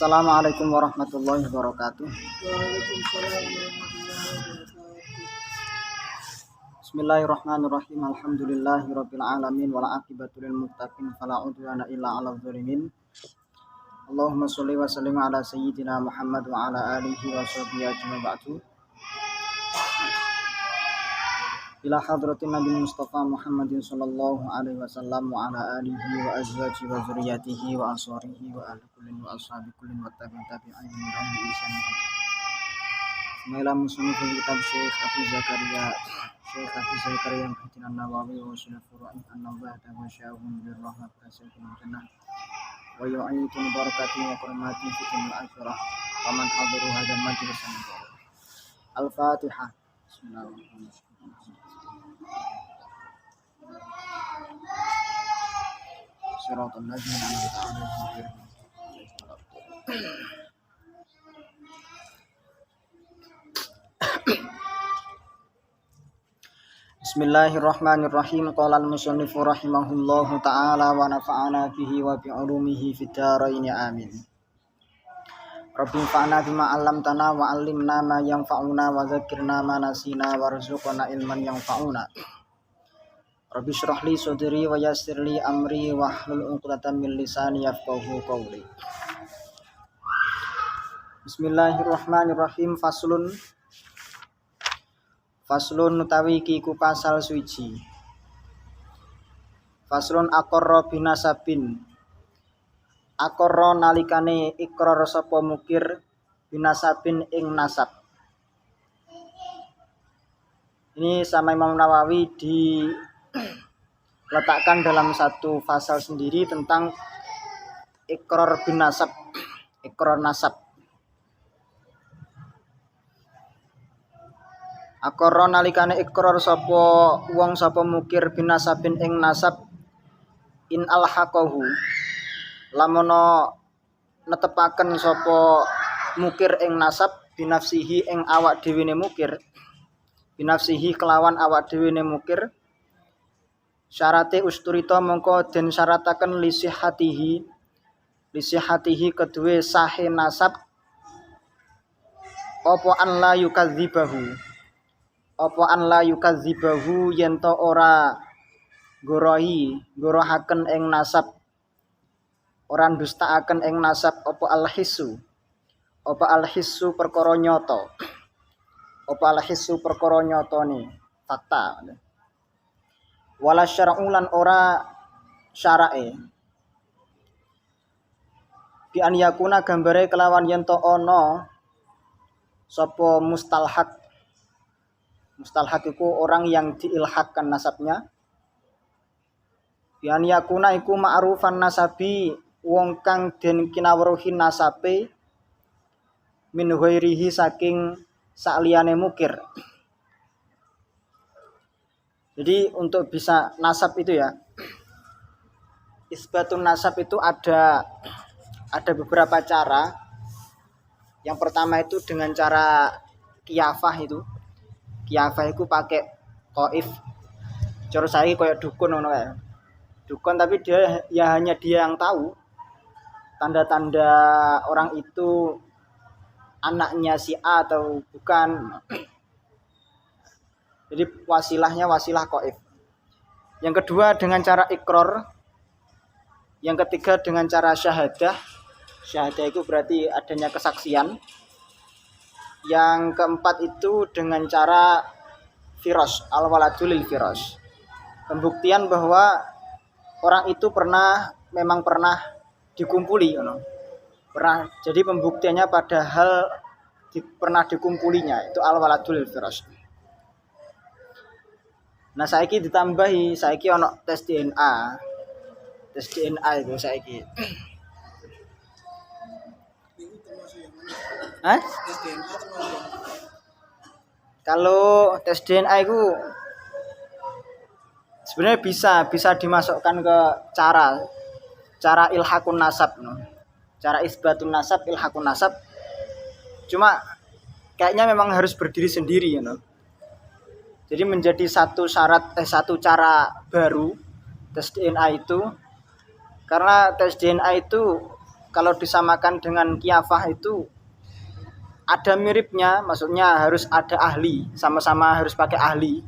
Assalamualaikum warahmatullahi wabarakatuh. Waalaikumsalam warahmatullahi wabarakatuh. Bismillahirrahmanirrahim. Alhamdulillahirabbil alamin wal aqibatu lil muttaqin fala udwana illa 'alal zalimin. Allahumma shalli wa sallim ala sayyidina Muhammad wa ala alihi wa sahbihi ajmain ba'du. Ila hadratin Nabi Mustafa Muhammadin sallallahu alaihi wasallam wa ala alihi wa azwajihi wa dzurriyyatihi wa ansarihi wa ahli kullin wa ashabi kullin wa tabi'in bi ihsan. Bismillah musannif kitab Syekh Abu Zakaria Muhyiddin An-Nawawi wa usul furu'i an-nawawi wa sya'un bir rahmat rasulun jannah wa yu'ayyidu barakati wa karamati fi dunya akhirah wa man hadiru hadzal majlis al-Fatihah. Bismillahirrahmanirrahim. Siratal ladzina an'amta 'alaihim. Bismillahirrahmanirrahim. Qala al-musannif rahimahullahu ta'ala wa nafa'ana bihi wa bi 'ulumihi fid dharain amin. Rabbi fa'na bima 'allamtana wa 'allimna ma yanfa'una wa dzakkirna ma nasina warzuqna ilman yanfa'una. Rabbi shrah li sadri wa yassir li amri wa hlul 'uqdatam min lisani yafqahu qawli. Bismillahirrahmanirrahim. Faslun utawi iki ku pasal suci. Faslun aqarra binasabin. Aqarra nalikane ikrar sapa mukir binasabin ing nasab. Ini sama Imam Nawawi diletakkan dalam satu pasal sendiri tentang ikrar binasab, ikrar nasab. Aqarra nalikane ikrar sapa wong sapa mukir binasabin ing nasab in alhaqahu lamono netepaken sapa mukir ing nasab binafsihi ing awak dhewe ne mukir binafsihi kelawan awak dhewe ne mukir syarate usturita mongko den syarataken lisihatihi kedue sahih nasab apa an la yukadzibahu yen to ora gorohaken ing nasab ora ndustakaken ing nasab apa alhissu perkara nyata ni fakta wala syar'u lan ora syarae bi an yakuna gambare kelawan yen to ana sapa mustalhaq itu orang yang diilhakkan nasabnya. Yan yakuna iku ma'rufan nasabi wong kang den kinawruhi nasabe min ghairihi saking sakliyane mukir. Jadi untuk bisa nasab itu ya, isbatun nasab itu ada beberapa cara. Yang pertama itu dengan cara qiyafah itu. Qiyafah itu pakai qaif. Cara saya kayak dukun ngono kae. Dukun tapi dia ya hanya dia yang tahu tanda-tanda orang itu anaknya si A atau bukan. Jadi wasilah qaif. Yang kedua dengan cara ikrar. Yang ketiga dengan cara syahadah. Syahadah itu berarti adanya kesaksian. Yang keempat itu dengan cara firas, al-waladul firas. Pembuktian bahwa orang itu memang pernah dikumpuli, Jadi pembuktiannya padahal pernah dikumpulinya itu al-waladul firas. Nah, saiki ono tes DNA. Tes DNA itu saiki. Kalau tes DNA itu sebenarnya bisa dimasukkan ke cara ilhakun nasab, cara isbatun nasab, ilhakun nasab. Cuma kayaknya memang harus berdiri sendiri, Jadi menjadi satu cara baru tes DNA itu, karena tes DNA itu kalau disamakan dengan kiafah itu ada miripnya, maksudnya harus ada ahli, sama-sama harus pakai ahli.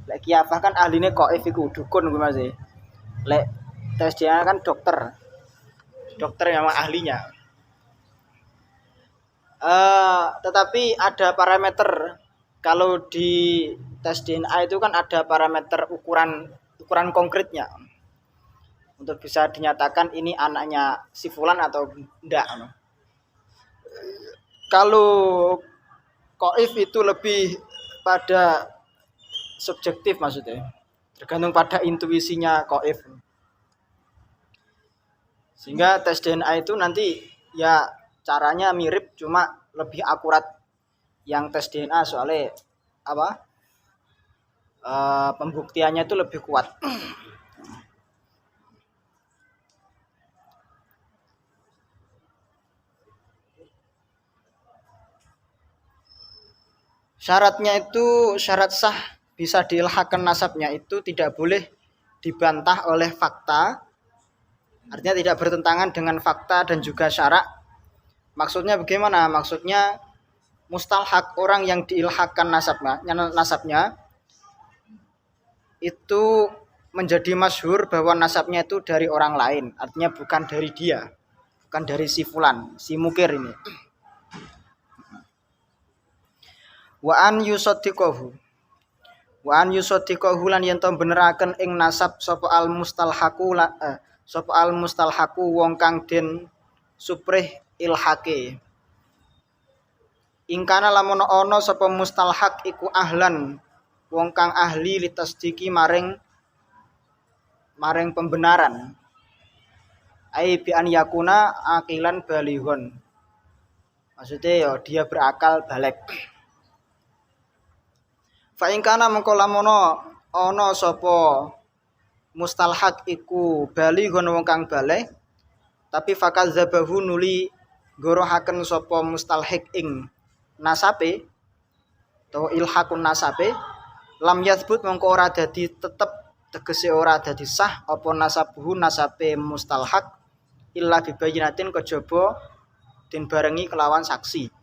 Lek kiafah kan ahline qaif iku dukun kuwi Mas. Lek tes DNA kan dokter. Dokter yang ahlinya. Tetapi ada parameter kalau di tes DNA itu kan ada parameter ukuran konkretnya untuk bisa dinyatakan ini anaknya si fulan atau enggak. Kalau qaif itu lebih pada subjektif maksudnya, tergantung pada intuisinya qaif. Sehingga tes DNA itu nanti ya caranya mirip cuma lebih akurat yang tes DNA soalnya apa? Pembuktiannya itu lebih kuat. Syaratnya itu syarat sah bisa diilhaqkan nasabnya itu tidak boleh dibantah oleh fakta. Artinya tidak bertentangan dengan fakta dan juga syarak. Maksudnya bagaimana? Maksudnya mustalhaq orang yang diilhaqkan nasabnya itu menjadi masyhur bahwa nasabnya itu dari orang lain. Artinya bukan dari dia. Bukan dari si fulan, si mukir ini. Wa an yusaddiqahu lan yen to beneraken ing nasab sapa al mustalhaqu wong kang den suprih ilhaqe. Ingkana lamun ana sapa mustalhaq iku ahlan wong kang ahli litasdiki maring pembenaran. Ai bi an yakuna aqilan balihun. Maksudnya ya dia berakal balik. Fa in kana mengko lamun ana sapa mustalhaq iku balihun wong kang balik tapi fakadzabahu nuli gorohaken sapa mustalhaq ing nasabe atau ilhaqun nasabe lam yathbut mengko ora dadi tetep tegese ora dadi sah apa nasabuhu nasabe mustalhaq illa bibayinatin kejaba den barengi kelawan saksi.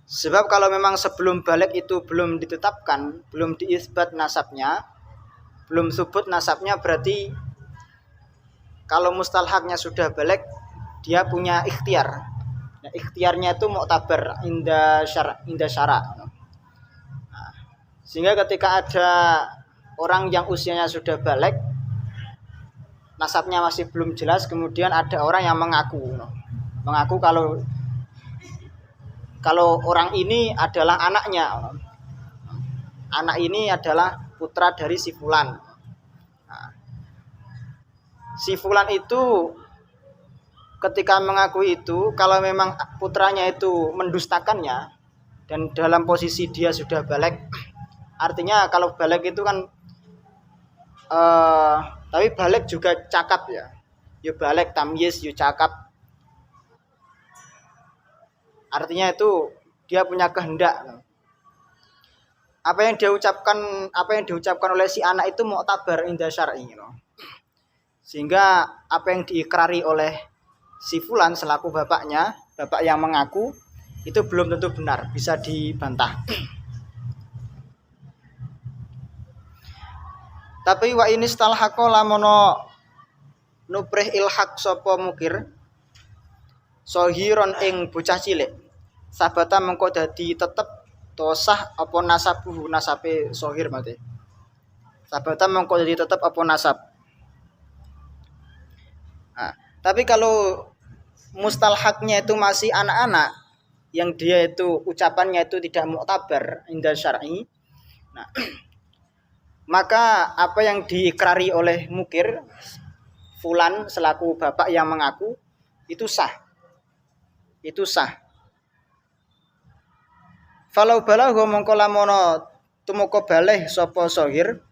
Sebab kalau memang sebelum balik itu belum ditetapkan, belum diisbat nasabnya, belum subut nasabnya, berarti kalau mustalhaqnya sudah balik, dia punya ikhtiar. Nah, ikhtiarnya itu mu'tabar inda syara'. Nah, sehingga ketika ada orang yang usianya sudah balik, nasabnya masih belum jelas, kemudian ada orang yang mengaku kalau orang ini adalah anaknya, anak ini adalah putra dari si fulan. Nah, si fulan itu ketika mengakui itu, kalau memang putranya itu mendustakannya dan dalam posisi dia sudah balik, artinya kalau balik itu kan, tapi balik juga cakap ya, yo balik tamyiz yo cakap. Artinya itu dia punya kehendak. Apa yang diucapkan oleh si anak itu mu'tabar inda syar'i. Sehingga apa yang diikrari oleh si fulan selaku bapaknya, bapak yang mengaku, itu belum tentu benar, bisa dibantah. Tapi wa ini stalhaqa lamono nuprih ilhaq sapa mukir sohiron ing bocah cilik sabata mengko dadi tetep tosah apa nasabuhu nasabe sohir mate sabata mengko dadi tetep apa nasab. Nah, tapi kalau mustalhaqnya itu masih anak-anak yang dia itu ucapannya itu tidak mu'tabar inda syar'i, nah maka apa yang diikrari oleh mukir fulan selaku bapak yang mengaku itu sah. Falau balagha mongko lamono tumeka balih sapa sohir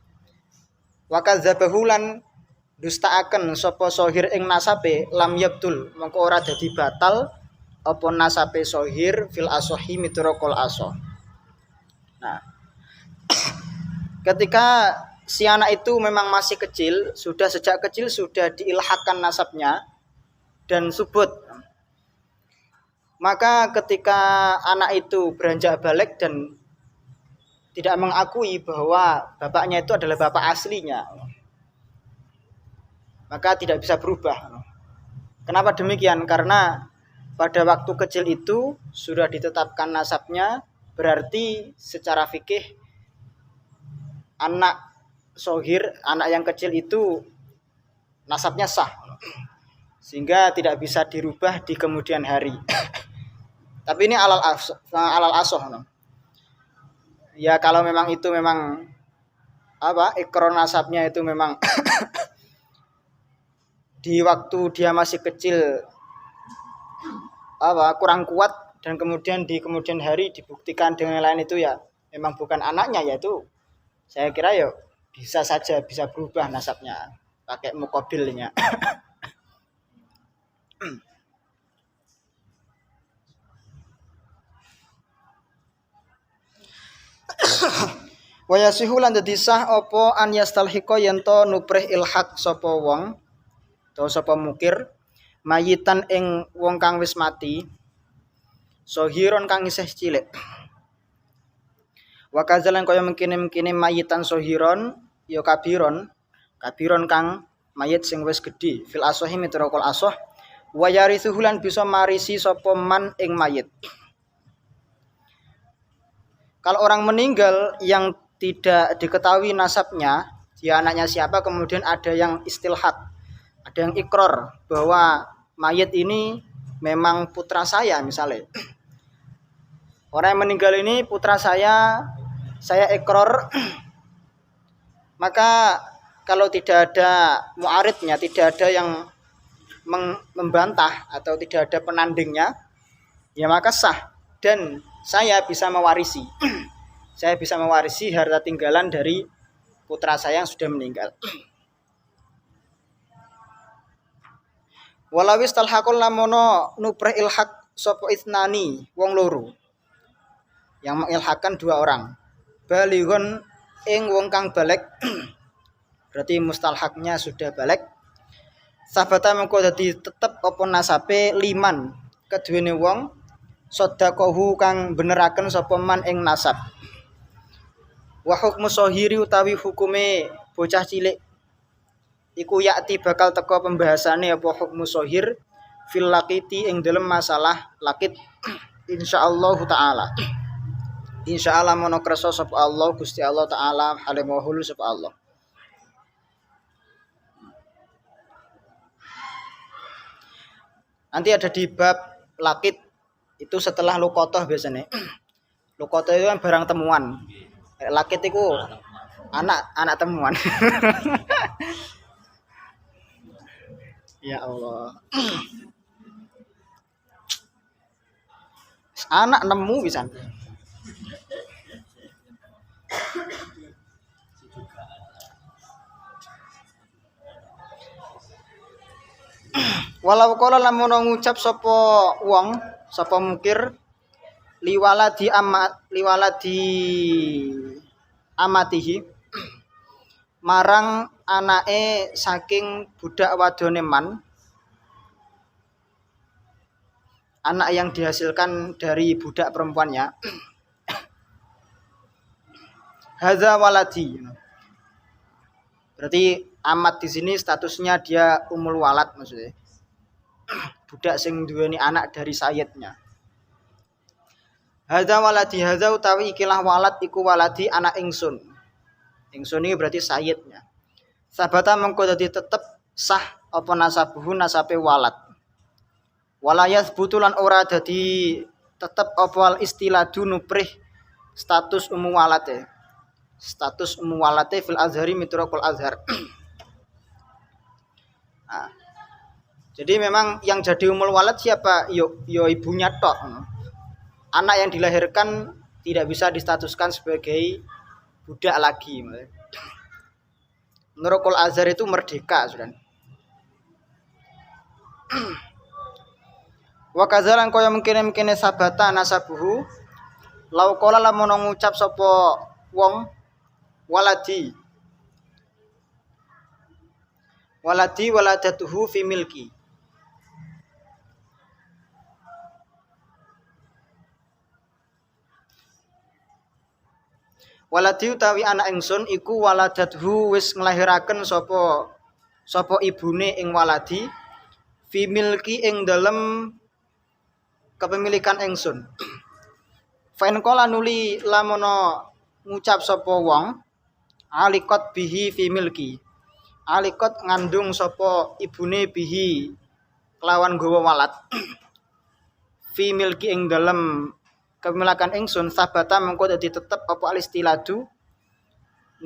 wa kadzabahu lan dustaaken sapa sohir ing nasabe lam yabtul mongko ora dadi batal apa nasabe sohir fil asohi mituraqal asoh. Nah, ketika si anak itu memang masih kecil, sejak kecil sudah diilhakkan nasabnya dan subut, maka ketika anak itu beranjak balik dan tidak mengakui bahwa bapaknya itu adalah bapak aslinya, maka tidak bisa berubah. Kenapa demikian? Karena pada waktu kecil itu sudah ditetapkan nasabnya, berarti secara fikih anak sohir, anak yang kecil itu nasabnya sah, sehingga tidak bisa dirubah di kemudian hari. Tapi ini alal asoh. Ya kalau memang itu memang ikrar nasabnya itu memang di waktu dia masih kecil kurang kuat dan kemudian di kemudian hari dibuktikan dengan lain itu ya memang bukan anaknya, yaitu saya kira ya bisa saja bisa berubah nasabnya pakai muqabilnya. Wa yasihu lan dadi sah apa an yastalhiqa yen to nuprih ilhaq sapa wong utawa sapa mukir mayitan ing wong kang wis mati sohiron kang isih cilik. Wa kazalan kaya mengkene mayitan sohiron ya kabiron kang mayit sing wis gedhe fil asohi mitraqul asoh wa yarithuhu lan bisa marisi sapa man ing mayit. Kalau orang meninggal yang tidak diketahui nasabnya, dia anaknya siapa, kemudian ada yang istilhaq, ada yang ikrar bahwa mayit ini memang putra saya misalnya. Orang yang meninggal ini putra saya ikrar. Maka kalau tidak ada mu'aridnya, tidak ada yang membantah atau tidak ada penandingnya, ya maka sah dan saya bisa mewarisi. Saya bisa mewarisi harta tinggalan dari putra saya yang sudah meninggal. Walawis talhaqul lamono nuprih ilhaq sapa itnani wong loro. Yang mengilhakkan dua orang. Balighun ing wong kang balik. Berarti mustalhaqnya sudah balik. Sabata mengko dadi tetep apa nasabe liman keduwene wong sedaqahu kang beneraken sapa man ing nasab. Wa hukmu sohiri utawi hukume bocah cilik iku yakti bakal teko pembahasane apa hukmu sohir fil laqiti ing dalam masalah lakit insyaallah taala. Insyaallah mono kersa sapa Allah Gusti Allah taala halim wa hulu sapa Allah. Nanti ada di bab lakit itu setelah luqatah biasanya. Luqatah itu kan barang temuan. Lakit itu anak temuan. Ya Allah. Anak nemu bisa. Walau kala lamun ngucap sapa wong, sapa mukir liwaladi amatihi marang anake saking budak wadone man, anak yang dihasilkan dari budak perempuannya. Hadza waladi. Berarti amat di sini statusnya dia umul walad maksudnya. Budak sing duweni anak dari sayyidnya. Hadza waladi hadza utawi ikilah walad iku waladi anak ingsun. Ingsun ini berarti sayyidnya. Sabata mengko dadi tetep sah apa nasabuhu nasabe walad. Walayas butulan ora dadi tetep apa istiladu nuprih status umum walate. Status umum walate fil azhari mitraqul azhar. Nah, jadi memang yang jadi umul walad siapa? Yo ibunya tok. Anak yang dilahirkan tidak bisa distatuskan sebagai budak lagi. Nurul Azhar itu merdeka sudah. Wa kazalan kaya mungkin sabata nasabuhu lau qala lamun ngucap sapa wong waladi waladi waladatuhu fi milki. Waladi utawi anak ingsun iku waladathu wis nglahiraken sapa ibune ing waladi fi milki ing dalem kepemilikan ingsun. Fa in qala nuli lamono ngucap sapa wong alikot bihi fi milki. Alikot ngandung sapa ibune bihi kelawan gawa walad. Fi milki ing dalem kepemilikan ingsun sabata mengko dadi tetep apa alistiladu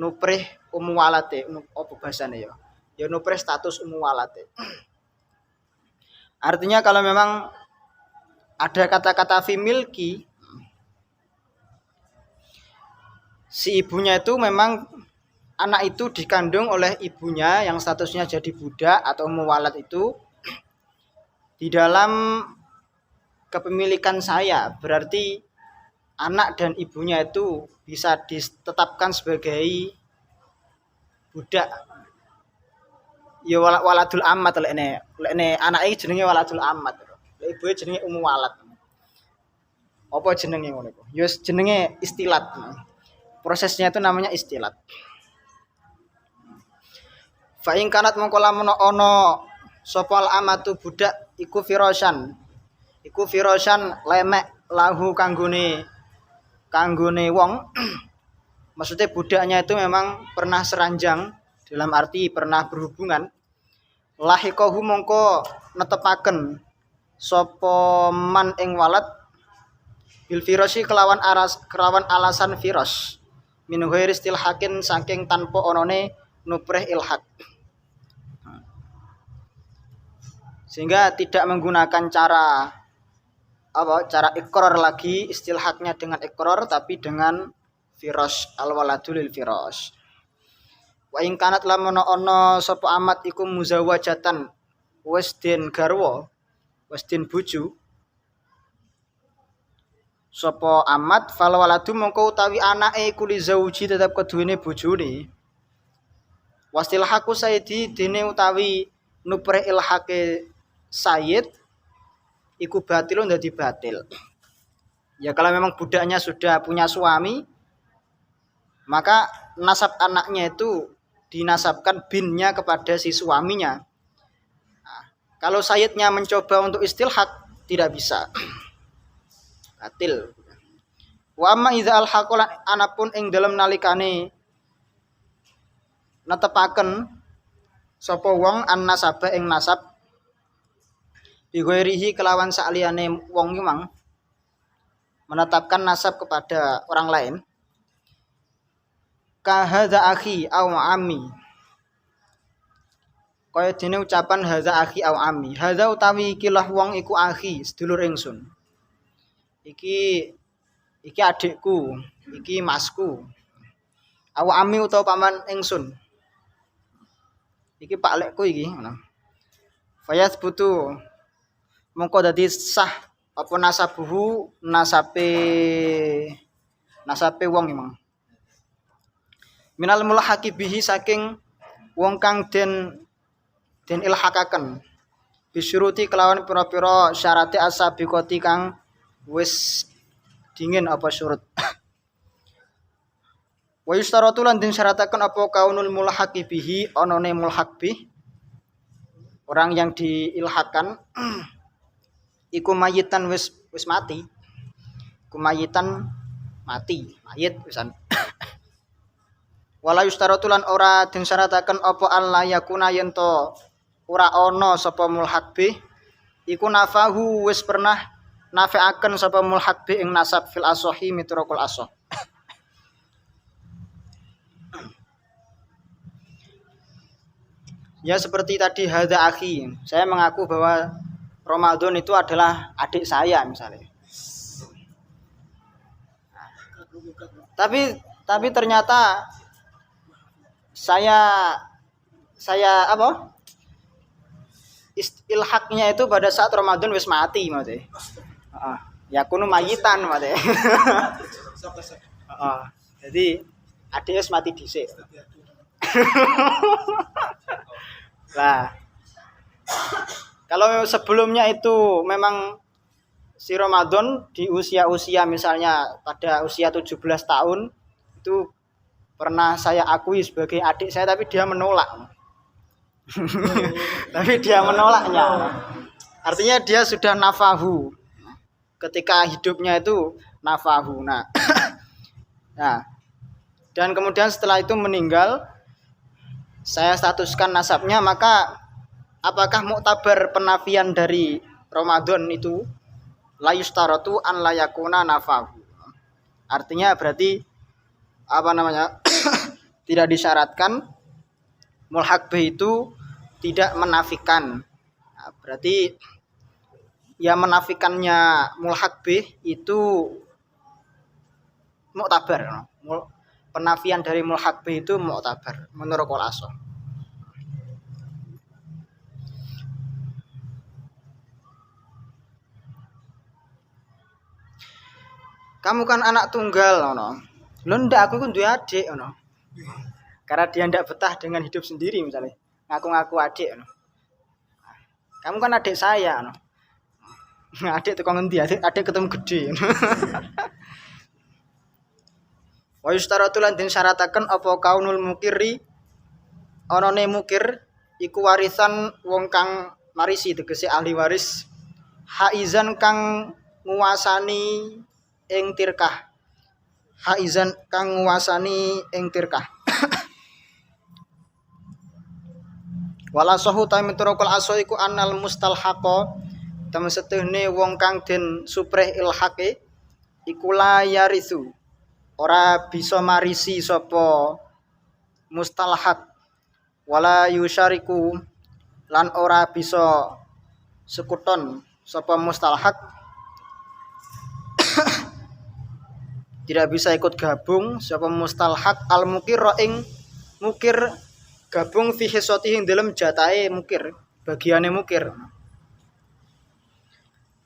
nuprih walate apa bahasane ya. Ya nuprih status walate. Artinya kalau memang ada kata-kata fi milki, si ibunya itu memang anak itu dikandung oleh ibunya yang statusnya jadi budak atau muwalat itu di dalam kepemilikan saya, berarti anak dan ibunya itu bisa ditetapkan sebagai budak. Ya waladul amat lekne anake jenenge waladul amat. Lek ibuke jenenge walad. Apa jenenge ngono iku? Ya jenenge istilat. Prosesnya itu namanya istilat. Fa in kanat mongko lamun ana sapa amatu budak iku firasyan. Iku firasyan lemek lahu kanggone wong. Maksudnya budaknya itu memang pernah seranjang dalam arti pernah berhubungan. Lahiqahu mongko netepaken sapa man ing walad bil firasi kelawan alasan firas. Min ghairi istilhakin saking tanpa onone nuprih ilhaq. Sehingga tidak menggunakan cara ikrar lagi, istilhaknya dengan ikrar tapi dengan firas, al-waladu lil firas. Wa in kanat lamun ana sapa amat iku muzawajatan wis den garwa, wis den bojo. Sapa amat fal waladu mongko utawi anake iku li zauji tetep keduwene bojone. Wastilhaku sayyidi dene utawi nuprih ilhake sayyid iku batilun dadi batil. Ya kalau memang budaknya sudah punya suami, maka nasab anaknya itu dinasabkan binnya kepada si suaminya. Nah, kalau sayyidnya mencoba untuk istilhaq tidak bisa. Batil. Wa amma idza alhaqul anapun ing dalem nalikane netepaken sapa wong an nasaba ing nasab bighairihi kelawan saliyane wong memang menetapkan nasab kepada orang lain. Ka hadza akhi au ammi. Kaya dene ucapan hadza akhi au ammi. Hadza utawi iki lah wong iku akhi, sedulur ingsun. Iki adikku, iki masku. Au ammi utawa paman ingsun. Iki pak lekku iki ngono. Fayas butuh mongko dadi sah apa nasabuhu nasabe wong memang minal mulhaqi bihi saking wong kang den ilhaqaken bisyuruti kelawan pira-pira syarate asabiqati kang wis dingin apa syurut. Wa yustaratu lan den syarataken apa kaunul mulhaqi bihi onone mulhaq bih orang yang diilhaqkan iku mayitan wis mati. Iku mayitan mati, mayit pisan. Wala yustaratu lan ora den syarataken apa alla yakuna yen to ora ana sapa mulhaq bih iku nafahu wis pernah nafeaken sapa mulhaq bih ing nasab fil asohi miturukul asoh. Ya seperti tadi hadza akhi, saya mengaku bahwa Ramadan itu adalah adik saya misalnya. Tapi ternyata saya apa? Ilhaknya itu pada saat Ramadan wis mati maksudnya. Ya kuno mayitan maksudnya. Jadi adik wis mati dhisik. Nah, kalau sebelumnya itu memang si Ramadan di usia-usia misalnya pada usia 17 tahun itu pernah saya akui sebagai adik saya, tapi dia menolak. Tapi dia menolaknya. Artinya dia sudah nafahu. Ketika hidupnya itu nafahu. Nah, dan kemudian setelah itu meninggal, saya statuskan nasabnya, maka apakah muktabar penafian dari Ramadan itu la yustaratu an la yakuna nafahu. Artinya berarti tidak disyaratkan mulhaq bih itu tidak menafikan. Nah, berarti ya menafikannya mulhaq bih itu muktabar. Penafian dari mulhaq bih itu muktabar menurut Qolaso. Kamu kan anak tunggal, ono. Lo ndak, aku kan dua adik, ono. Karena dia ndak betah dengan hidup sendiri misalnya, ngaku-ngaku adik, ono. Kamu kan adik saya, ono. Adik tukang ngendi, adik ketemu gede. Wa yustaratu lan den syarataken apa kaunul mukiri, onone mukir iku warisan wong kang marisi, tegese ahli waris, haizan kang nguwasani ing tirkah. Haizan kang nguwasani ing tirkah. Wala sahu ta miturukul aso iku anal mustalhaqa, temen setune wong kang den supreh ilhaqe iku la yarisu, ora bisa marisi sapa mustalhaq, wala yusyariku lan ora bisa sekuton sapa mustalhaq, tidak bisa ikut gabung sapa mustalhaq al mukir ing mukir, gabung fi hisatihi dalam jatahe mukir, bagiane mukir.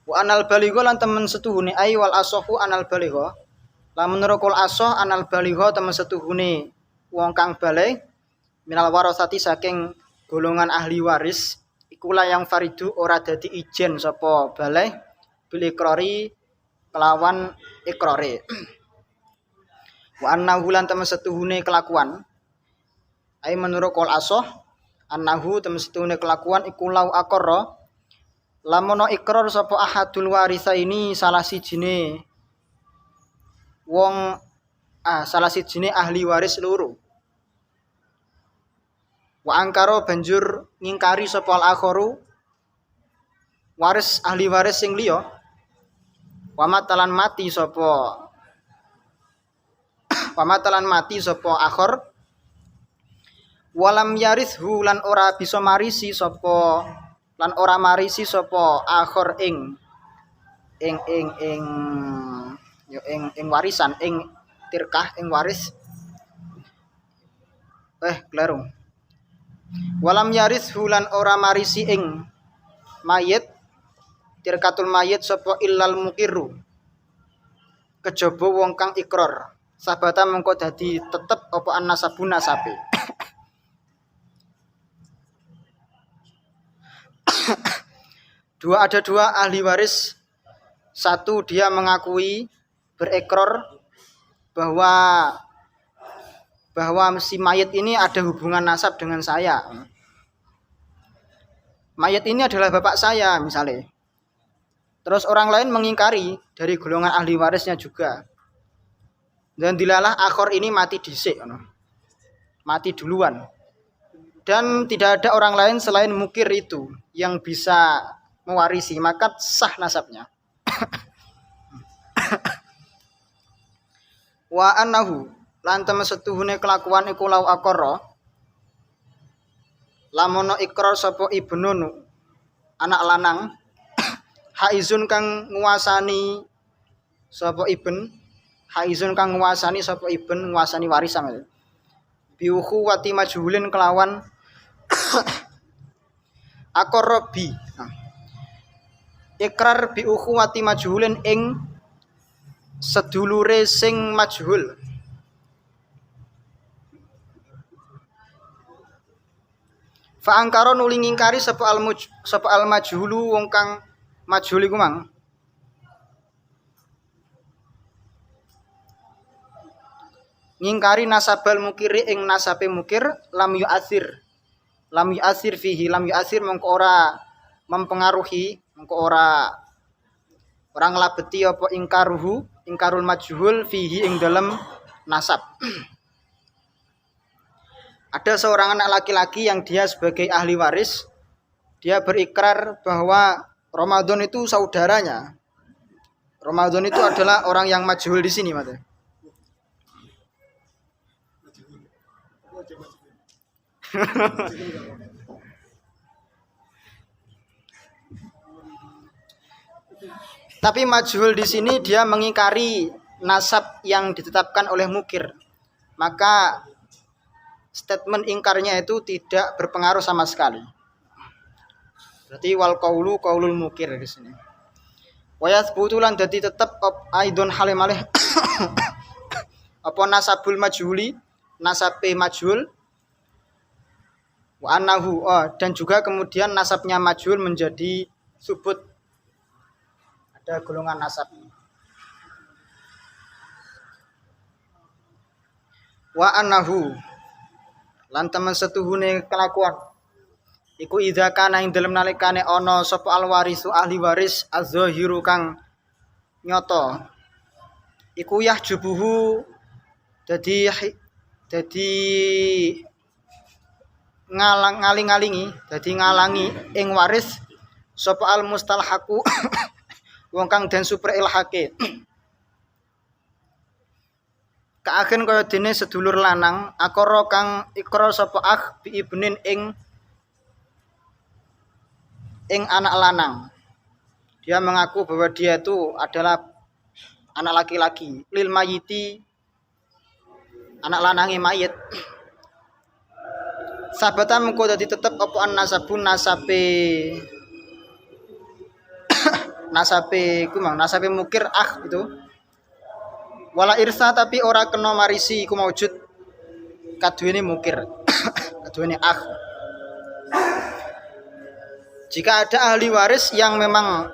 Wa anal baligha lan temen setuhune ai wal asahu anal baligha, lan menurut kul asoh anal baligha temen setuhune wong kang balik minal warasati saking golongan ahli waris iku la yang faridu ora dadi ijen sapa balik bil ikrari kelawan ikrare. Wa annahu lan temen setuhune kelakuan ai menurut kul asoh annahu temen setuhune kelakuan iku lau aqarra, lamun ikrar sapa ahadul warisa ini salah sijine wong salah sijine ahli waris loro. Wa angkara banjur ngingkari sapa al-akharu waris ahli waris sing liya, wa matalan mati sapa akhir, walam yarishu lan ora bisa marisi sapa akhir ing warisan, ing tirkah, ing waris. Kleru. Walam yaris hulan ora marisi ing mayit, tirkatul mayit sapa illal muqirru, kejaba wong kang ikrar, sabata mengko dadi tetep apa an-nasabun nasabe. Ada dua ahli waris. Satu, dia mengakui berekrar bahwa si mayit ini ada hubungan nasab dengan saya. Mayit ini adalah bapak saya misalnya. Terus orang lain mengingkari dari golongan ahli warisnya juga. Dan dilalah akhir ini mati dhisik, mati duluan. Dan tidak ada orang lain selain mukir itu yang bisa mewarisi, maka sah nasabnya. Wa annahu lan temen setuhune kelakuan iku lau aqarra, lamun ikrar sapa ibnun anak lanang, haizun kang nguasani sapa ibn, nguasani warisan. Biuhu wati majhulin kelawan aqarra bi. Ikrar bi ukhuwati majhulin ing sedulure sing majhul. Fa angkara nuli ngingkari sapa al majhulu wong kang majhul iku mang. Ngingkari nasabal mukiri ing nasabe mukir lam yu'athir fihi lam yu'athir mongko ora mempengaruhi mongko ora nglabeti apa ingkarul majhul fihi ing dalam nasab. Ada seorang anak laki-laki yang dia sebagai ahli waris, dia berikrar bahwa Ramadan itu saudaranya. Ramadan itu adalah orang yang majhul di sini, Mas. Tapi majhul di sini dia mengingkari nasab yang ditetapkan oleh mukir. Maka statement ingkarnya itu tidak berpengaruh sama sekali. Berarti wal qaulul mukir di sini. Wa yathbutu lan dadi tetep aidon halimalih apa nasabul majhuli, nasabe majhul wa annahu dan juga kemudian nasabnya majhul menjadi subut. Ada golongan nasab. Wa annahu lan temen setuhune kelakuan iku idza kana ing dalem nalikane ana sapa alwarisu ahli waris az-zahiru kang nyata iku yahjubuhu dadi ngalangi ing waris sapa al mustalhaqu wong kang den super ilhake kaagen kaya dene sedulur lanang akara kang ikrar sapa bi ibnin ing anak lanang. Dia mengaku bahwa dia itu adalah anak laki-laki lil mayiti, anak lanange mayit. Sabata mengko dadi tetep apa nasabun nasabe ku mang nasabe mukir itu. Wala irsa tapi ora kena marisi iku maujud kaduwene mukir. Kaduwene Jika ada ahli waris yang memang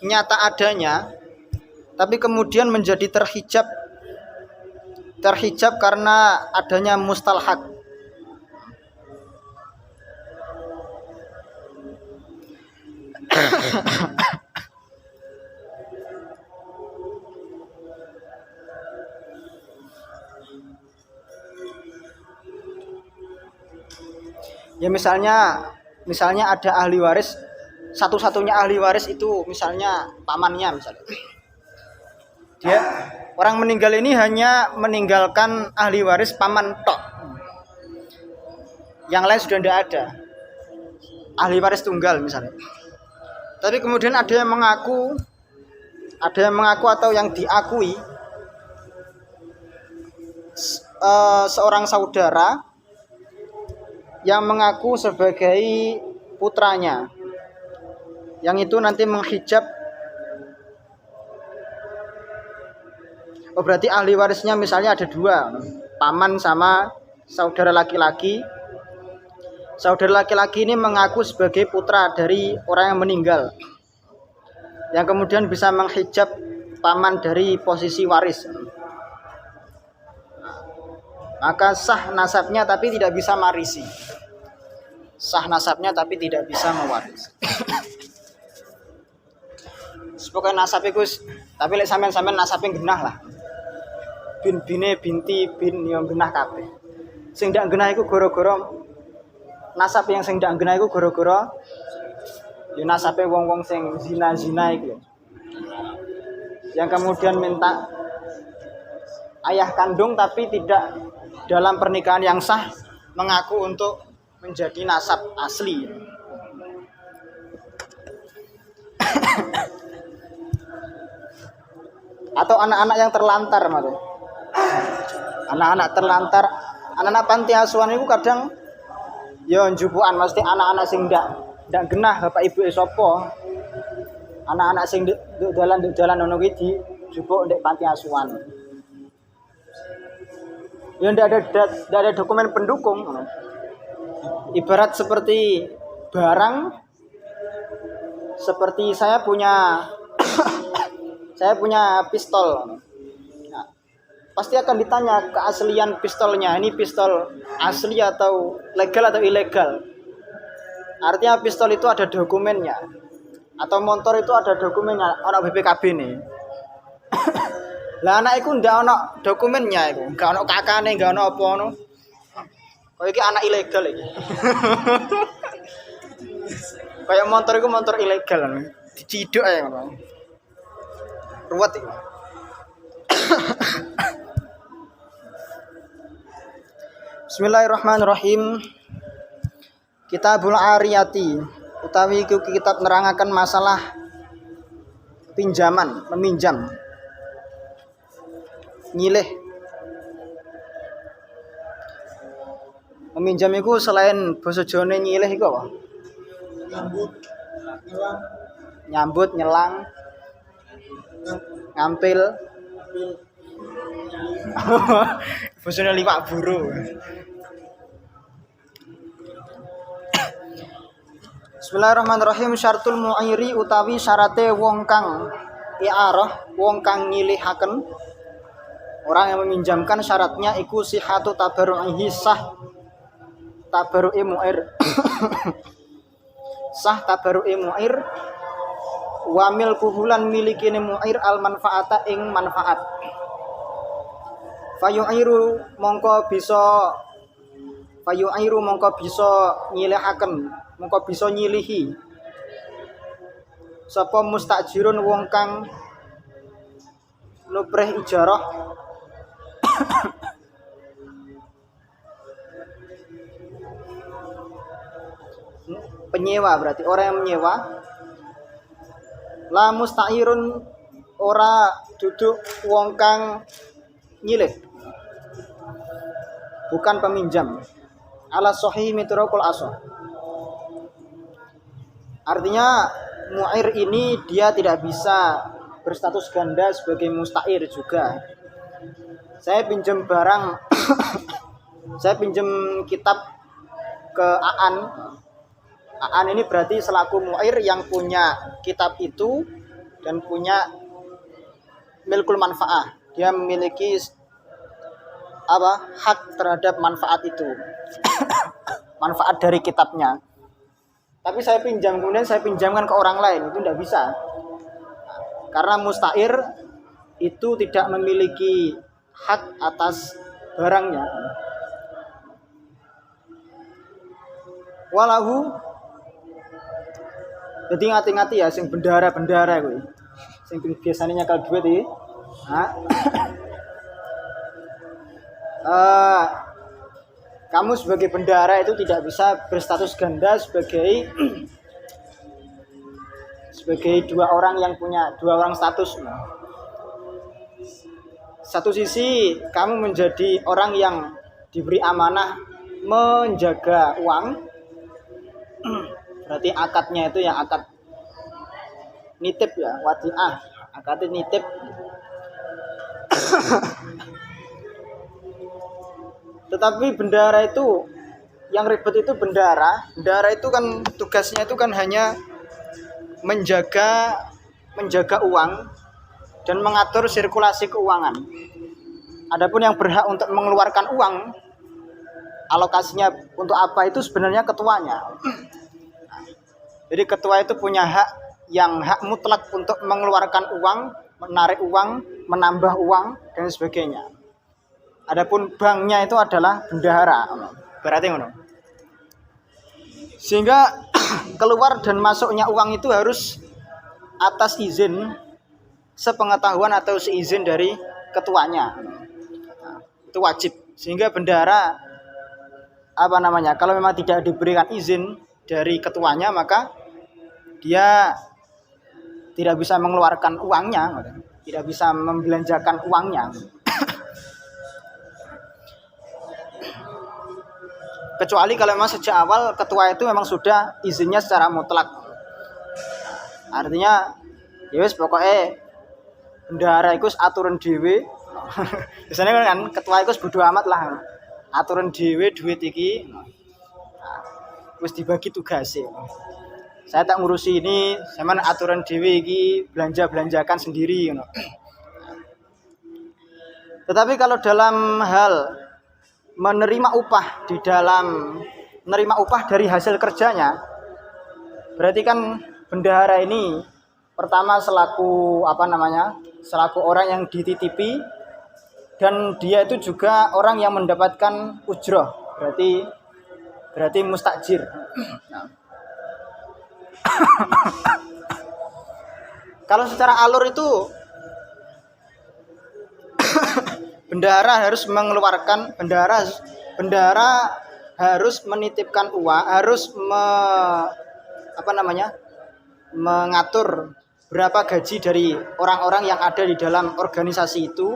nyata adanya tapi kemudian menjadi terhijab karena adanya mustalhaq. Ya misalnya ada ahli waris, satu-satunya ahli waris itu misalnya pamannya misalnya. Dia orang meninggal ini hanya meninggalkan ahli waris paman tok. Yang lain sudah tidak ada. Ahli waris tunggal misalnya. Tapi kemudian ada yang mengaku atau yang diakui seorang saudara yang mengaku sebagai putranya, yang itu nanti menghijab. Berarti ahli warisnya misalnya ada dua, paman sama saudara laki-laki. Saudara laki-laki ini mengaku sebagai putra dari orang yang meninggal, yang kemudian bisa menghijab paman dari posisi waris. Maka sah nasabnya tapi tidak bisa marisi. Sah nasabnya tapi tidak bisa mewarisi. Sepokai nasab iku tapi lek sampean nasabe genah lah. Bine binti bin yang genah kabeh. Sing ndak genah iku gara-gara nasab yang sing ndak genah iku gara-gara ya nasabe wong-wong sing zina-zina iku. Yang kemudian minta ayah kandung tapi tidak dalam pernikahan yang sah mengaku untuk menjadi nasab asli. Atau anak-anak yang terlantar, Mas. Anak-anak terlantar, anak-anak panti asuhan itu kadang ya njupukan mesti anak-anak sing ndak genah bapak ibu sapa. Anak-anak sing dalan ngono kuwi dijupuk ndek panti asuhan. Ya tidak ada dokumen pendukung. Ibarat seperti barang, seperti saya punya saya punya pistol. Nah, pasti akan ditanya keaslian pistolnya. Ini pistol asli atau legal atau ilegal. Artinya pistol itu ada dokumennya. Atau motor itu ada dokumennya, ono BPKB nih. Lah anak iku ndak ono dokumennya iku, enggak ono kakane, enggak ono apa ono. Kok iki anak ilegal iki. Kayak motor iku motor ilegal, diciduk ae ngono. Ruwet iki. Bismillahirrahmanirrahim. Kitabul Ariyati utawi iku kitab nerangaken masalah pinjaman, meminjam. Nyilih. Meminjam iku selain basa Jawane nyilih iku apa? Nyambut, nyelang, Nyambut, nyelang, ngampil. Bosone liwak buru. Bismillahirrahmanirrahim. Syartul mu'iri utawi syarate wong kang i'arah, wong kang nyilihaken. Orang yang meminjamkan syaratnya iku sihatu tabarru'i sah tabarru'i mu'ir. Sah tabarru'i mu'ir wa milkuhulan milikine mu'ir al manfaata ing manfaat. Fayu'iru mongko bisa nyilihaken, mongko bisa nyilihi sapa mustajirun wong kang nuprih ijarah penyewa, berarti orang yang menyewa. La musta'irun ora duduk wong kang nyilih, bukan peminjam. Ala sahih mitraqul asah. Artinya mu'ir ini dia tidak bisa berstatus ganda sebagai musta'ir juga. Saya pinjam barang saya pinjam kitab ke Aan. Aan ini berarti selaku mu'ir yang punya kitab itu dan punya milkul manfaah. Dia memiliki hak terhadap manfaat itu. Manfaat dari kitabnya. Tapi saya pinjam, kemudian saya pinjamkan ke orang lain, itu tidak bisa. Karena musta'ir itu tidak memiliki hak atas barangnya. Walahu, jadi ngati-ngati ya, sing bendara-bendara kuwi. Sing biasanya nyakal duit iki. Kamu sebagai bendara itu tidak bisa berstatus ganda sebagai dua orang status. Satu sisi kamu menjadi orang yang diberi amanah menjaga uang, berarti akadnya itu yang akad nitip ya, wadiah, akad nitip. Tetapi bendara itu yang ribet itu bendara itu kan tugasnya itu kan hanya menjaga uang dan mengatur sirkulasi keuangan. Adapun yang berhak untuk mengeluarkan uang, alokasinya untuk apa itu sebenarnya ketuanya. Jadi ketua itu punya hak mutlak untuk mengeluarkan uang, menarik uang, menambah uang dan sebagainya. Adapun banknya itu adalah bendahara, berarti ngono. Sehingga keluar dan masuknya uang itu harus atas izin, sepengetahuan atau seizin dari ketuanya. Itu wajib. Sehingga bendahara kalau memang tidak diberikan izin dari ketuanya, maka dia tidak bisa mengeluarkan uangnya, tidak bisa membelanjakan uangnya. Kecuali kalau memang sejak awal ketua itu memang sudah izinnya secara mutlak. Artinya ya wis pokoknya bendahara iku aturan dhewe. Biasanya kan ketua iku bodo amat lah. Aturan dhewe duit iki. wis dibagi tugas. Saya tak ngurusi ini, sampean aturan dhewe iki belanja-belanjakan sendiri ngono. Tetapi kalau dalam hal menerima upah dari hasil kerjanya, berarti kan bendahara ini pertama selaku selaku orang yang dititipi, dan dia itu juga orang yang mendapatkan ujroh, berarti mustajir. Nah. Kalau secara alur itu bendahara harus menitipkan uang, harus mengatur berapa gaji dari orang-orang yang ada di dalam organisasi itu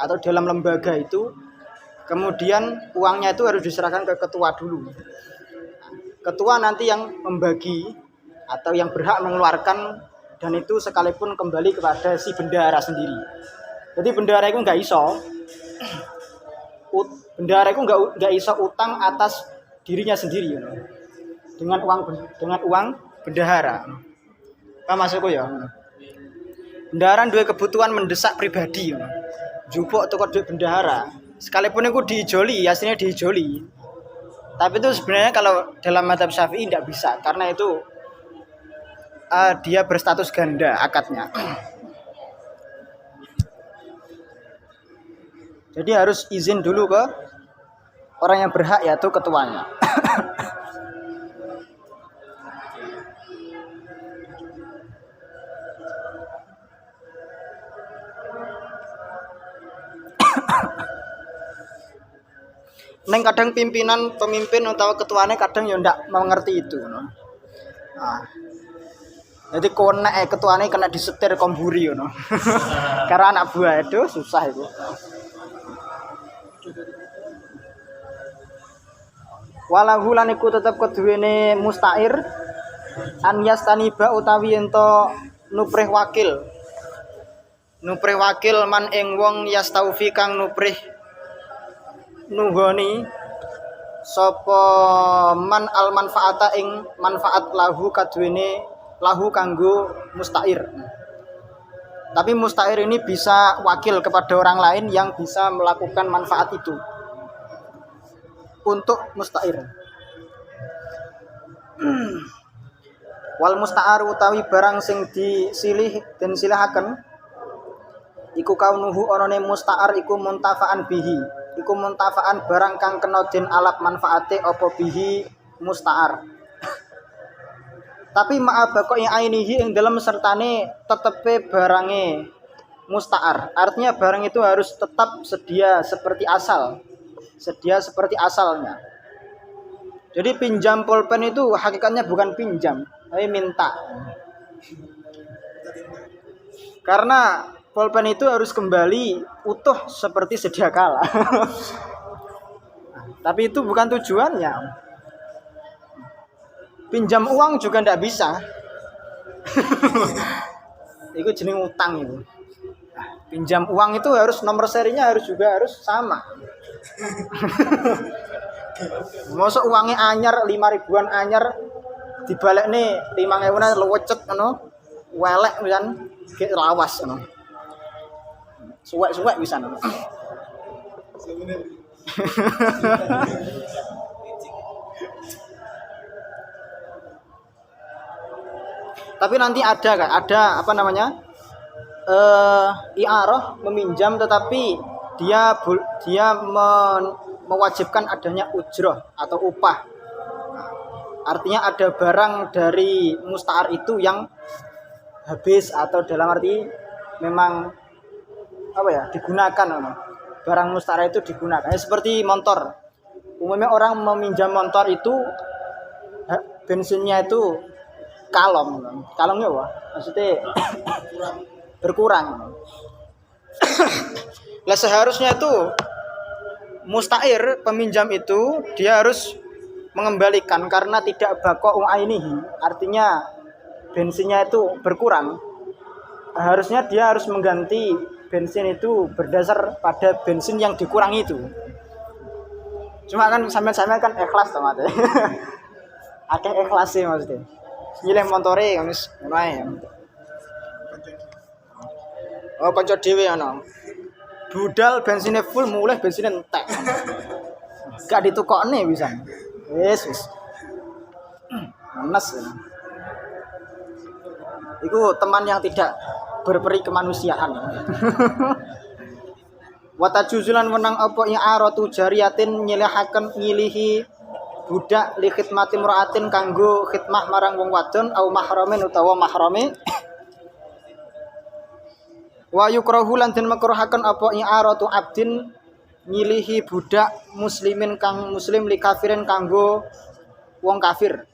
atau dalam lembaga itu. Kemudian uangnya itu harus diserahkan ke ketua dulu. Ketua nanti yang membagi atau yang berhak mengeluarkan, dan itu sekalipun kembali kepada si bendahara sendiri. Jadi bendahara itu nggak iso utang atas dirinya sendiri dengan uang bendahara. Paham maksudku ya? Bendahara duwe kebutuhan mendesak pribadi, jupuk toko duit bendahara. Sekalipun itu diijoli, aslinya diijoli. Tapi itu sebenarnya kalau dalam mazhab Syafi'i tidak bisa, karena itu dia berstatus ganda akadnya. Jadi harus izin dulu ke orang yang berhak, yaitu ketuanya. Neng kadang pemimpin atau ketuanya kadang ya ndak mengerti itu. Nah. Jadi konek ketuanya kena disetir komburi Karena anak buah itu susah itu. Walahu lan iku tetep keduwene mustair an yastaniba utawi ento nuprih wakil man ing wong yastaufi kang nuprih nuhoni sapa man al manfaata ing manfaat lahu kaduwene lahu kanggo mustair. Tapi mustair ini bisa wakil kepada orang lain yang bisa melakukan manfaat itu untuk mustair. Wal musta'ar utawi barang sing disilih den silahaken iku kaunuhu onone musta'ar iku muntafa'an bihi, iku muntafa'an barang kang kena den alap manfaate apa bihi musta'ar. Tapi ma'abaqo yang ainihi ing dalam sertane tetepe barange musta'ar. Artinya barang itu harus tetap sedia seperti asalnya. Jadi pinjam pulpen itu hakikatnya bukan pinjam, tapi minta. Karena pulpen itu harus kembali utuh seperti sedia kala. Tapi itu bukan tujuannya. Pinjam uang juga tidak bisa. Itu jenis utang itu. Pinjam uang itu harus nomor serinya harus sama. Mosok uangnya anyar 5 ribuan anyar dibalik nih 5.000-an lewecet welek pisan ge lawas suwek pisan Tapi nanti ada i'arah meminjam, tetapi dia mewajibkan adanya ujroh atau upah. Artinya ada barang dari musta'ar itu yang habis atau dalam arti memang digunakan. Barang musta'ar itu digunakan. Seperti motor. Umumnya orang meminjam motor itu bensinnya itu kalongnya maksudnya berkurang. Lah seharusnya itu musta'ir peminjam itu dia harus mengembalikan karena tidak bako ainihi, artinya bensinnya itu berkurang. Harusnya dia harus mengganti bensin itu berdasar pada bensin yang dikurangi itu. Cuma kan sampai kan ikhlas teman. Akeh ikhlase maksudnya. Nyilih montore wis ngono ae. Oh kanca dhewe ana. Budal bensinnya full mulai bensinnya entek. Gak ditukokne bisa. Wis. Manas. Iku teman yang tidak berperi kemanusiaan. Wata juzulan menang apa i'aratu jariyatin nyilihi budak li khidmati muraatin kanggo khidmah marang wong wadon au mahramin utawa mahrame. Wa yukrahu lan den makruhaken apa i'aratu abdin nyilihi budak muslimin kang muslim li kafirin kanggo wong kafir.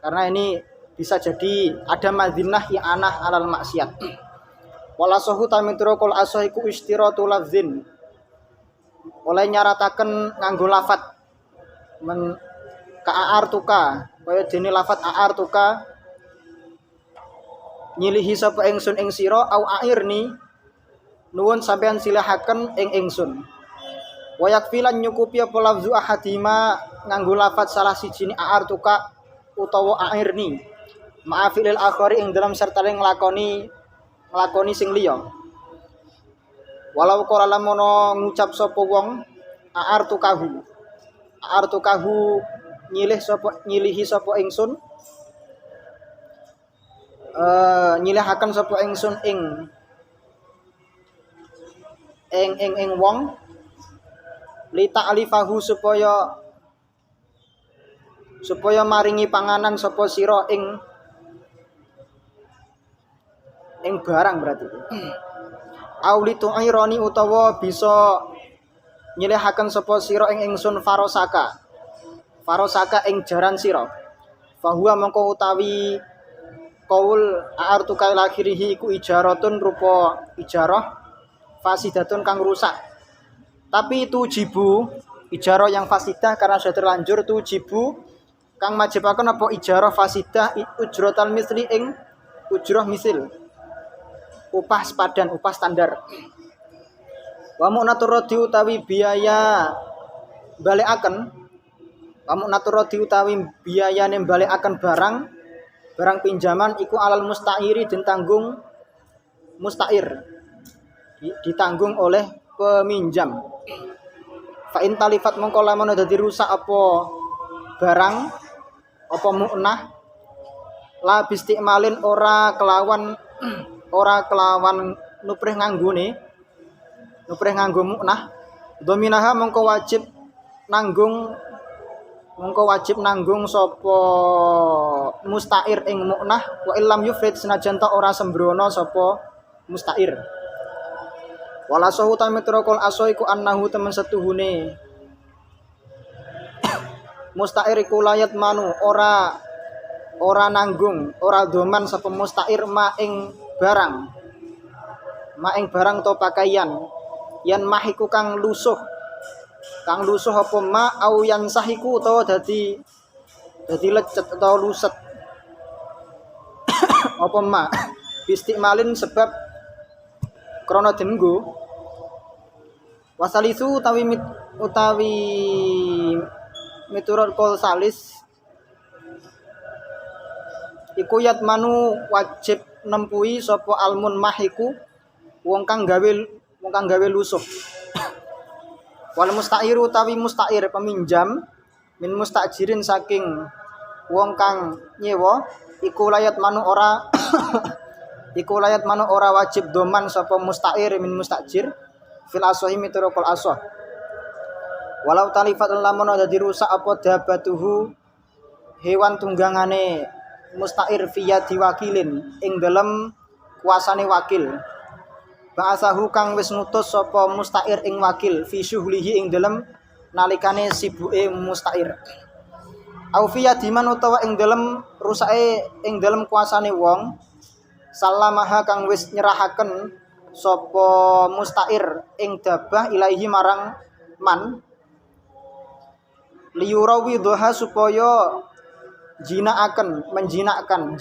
Karena ini bisa jadi ada madinah i'anah alal maksiat. Wala sahu tamitro kul asahiku istiratu lafzin. Oleh nyarataken nganggo lafat men ka'artuka kaya dene lafat a'artuka nyilihi sapa ingsun ing sira au airni nuwun sampean silahaken ing ingsun. Wa yakfilan nyukupi apa lafzu ahadima nganggo lafat salah siji ni a'artuka utawa airni. Ma'afilil akhari ing dalam serta nglakoni sing liya. Walau qala lamono ngucap sapa wong a'artukahu nyilihi sapa ingsun nyilihaken sapa ingsun ing wong li ta'lifahu supaya maringi panganan sapa sira ing barang berarti. Auli tu'irani utawa bisa nyilihaken sapa sira ing ingsun farosaka ing jaran sira. Fahuwa mengko utawi qaul a'artuka lakhirihi iku ijaratun rupa ijarah fasidatun kang rusak. Tapi itu jibu ijarah yang fasidah karena sudah terlanjur tu jibu kang majibaken apa ijarah fasidah ujratal misli ing ujrah misil. Upah sepadan, upah standar. Wa mu'natur radi utawi biaya balekaken. Wa mu'natur radi utawi biayane balekaken barang pinjaman iku alal musta'iri ditanggung musta'ir. Ditanggung oleh peminjam. Fa in talifat mongko lamun dadi rusak apa barang apa mu'nah la bistimalin ora kelawan nuprih nganggo mu'nah dominaha mongko wajib nanggung sapa musta'ir ing mu'nah wa illam yufrid senajan ta ora sembrono sapa musta'ir. Wala sahu tamitro kol aso iku annahu temen setuhune musta'ir iku layat manu ora nanggung ora doman sapa musta'ir ma ing barang to pakaian yan mahiku kang lusuh apa ma au yan sahiku utawa dadi lecet atau luset apa ma istimalin sebab krana denggo wasalisu utawi miturut kol salis iku yatmanu wajib nempuhi sapa almun mahiku wong kang gawe lusuh. Wal musta'iru utawi musta'ir peminjam min mustajirin saking wong kang nyewa iku layat manu ora wajib doman sapa musta'ir min mustajir fil asahi miturukul asah. Walau talifat lamun dadi rusak apa dabatuhu hewan tunggangane musta'ir fiya diwakilin ing dalem kuasane wakil. Ba'asahu kang wis ngutus sapa musta'ir ing wakil fi syuhlihi ing dalem nalikane sibuke musta'ir. Au fiya diman utawa ing dalem rusake ing dalem kuasane wong salamaha kang wis nyerahaken sapa musta'ir ing dabah ilaihi marang man liyurawi doha supaya menjinakkan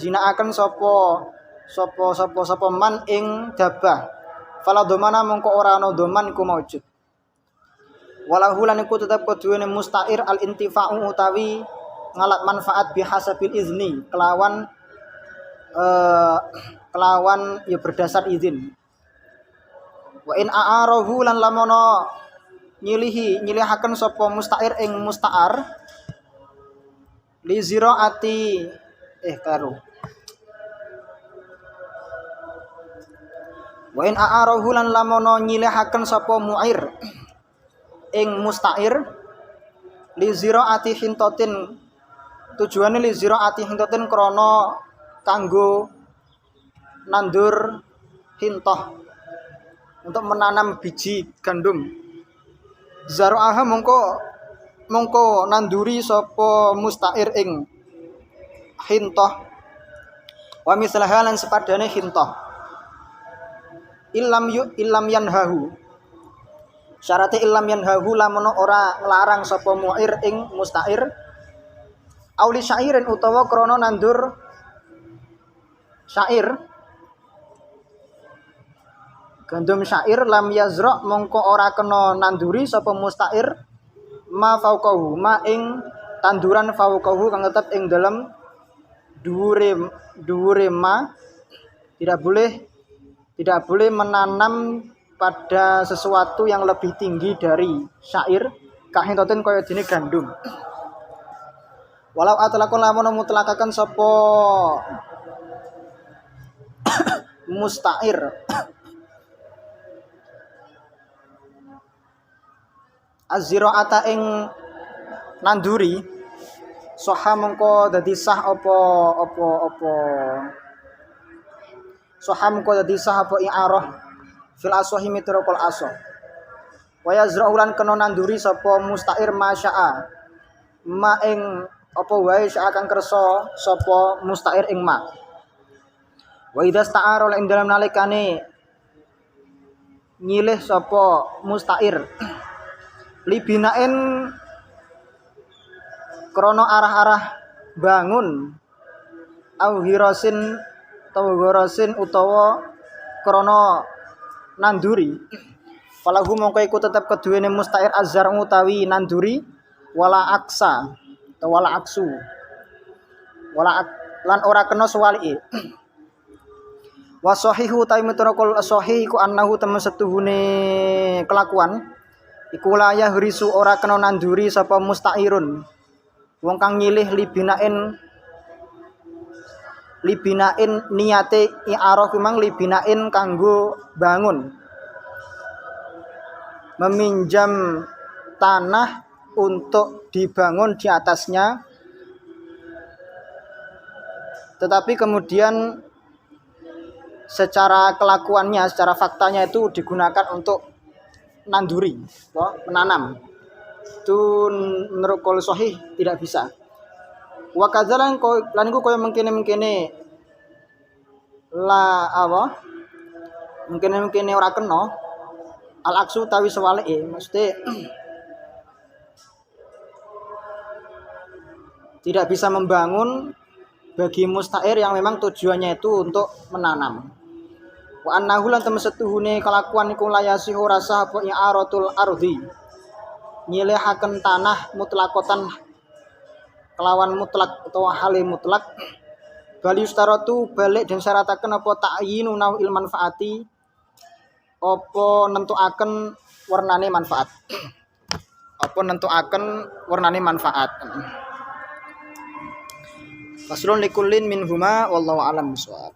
sapa man ing dabah fala domana mongko ora ana doman iku maujud walahu lan iku tetep kuduene musta'ir al intifa'u utawi ngalat manfaat bihasabil izni kelawan ya berdasar izin. Wa in a'arahu lan lamono nyilihaken sapa musta'ir ing musta'ar li ziraati karo. Wa in a'arahu lan lamono nyilihaken sapa mu'ir ing musta'ir li ziraati hintatin, tujuane li ziraati hintatin krana kanggo nandur hintah untuk menanam biji gandum. Zara'aha mongko nanduri sapa musta'ir ing hintah wa mislaha lan sepadane hintah illam yanhahu. Syaratnya illam yanhahu lamun ora nglarang sapa mu'ir ing musta'ir auli syairin utawa krana nandur syair gandum syair lam yazra mongko ora kena nanduri sapa musta'ir ma fauqahu ma ing tanduran fauqahu kang tetep ing dalam dhuwure ma tidak boleh menanam pada sesuatu yang lebih tinggi dari syair kahintoten kaya dene gandum. Walau atlaqul lamun mutlakaken sapa musta'ir az-zira'ata ing nanduri soha mengko dadi sah apa soha mengko dadi sah apa i'arah fil asahi mitraqul asah wa yazra'ulan kena nanduri sapa musta'ir masya'a ma ing apa wae sya kang kersa sapa musta'ir ing ma. Wa idza sta'ara ing dalam nalikane nyilih sapa musta'ir libinain krana arah-arah bangun au hirasin utawa krana nanduri falahu mongko iku tetep keduwene musta'ir azhar utawi nanduri wala aksa utawa wala aksu lan ora kena suwalike. Wa sahihu ta mitraqul sahih iku annahu temen setuhune kelakuan iku la yahrisu ora kena nanduri sapa musta'irun wong kang nyilih libinain niate i'arah kumang libinain kanggo bangun meminjam tanah untuk dibangun di atasnya tetapi kemudian secara kelakuannya, secara faktanya itu digunakan untuk nanduri, menanam. Itu menurut qaul sahih tidak bisa. Wa kadzalan lan iku kaya mengkene-mengkene la apa? Mengkene-mengkene ora kena al aksu tawi sewalike, mesti tidak bisa membangun bagi musta'ir yang memang tujuannya itu untuk menanam. Wa annahu lan temesetuhune kelakuan iku layasihu rasa apa i'aratul ardi. Nyilihaken tanah mutlakotan kelawan mutlak atau hale mutlak. Bal yustaratu balik dan syarataken apa ta'yinu nau'il manfaati apa nentuaken warnane manfaat. Apa nentuaken warnane manfaat. Faslun likullin minhuma wallahu a'lam bishawab.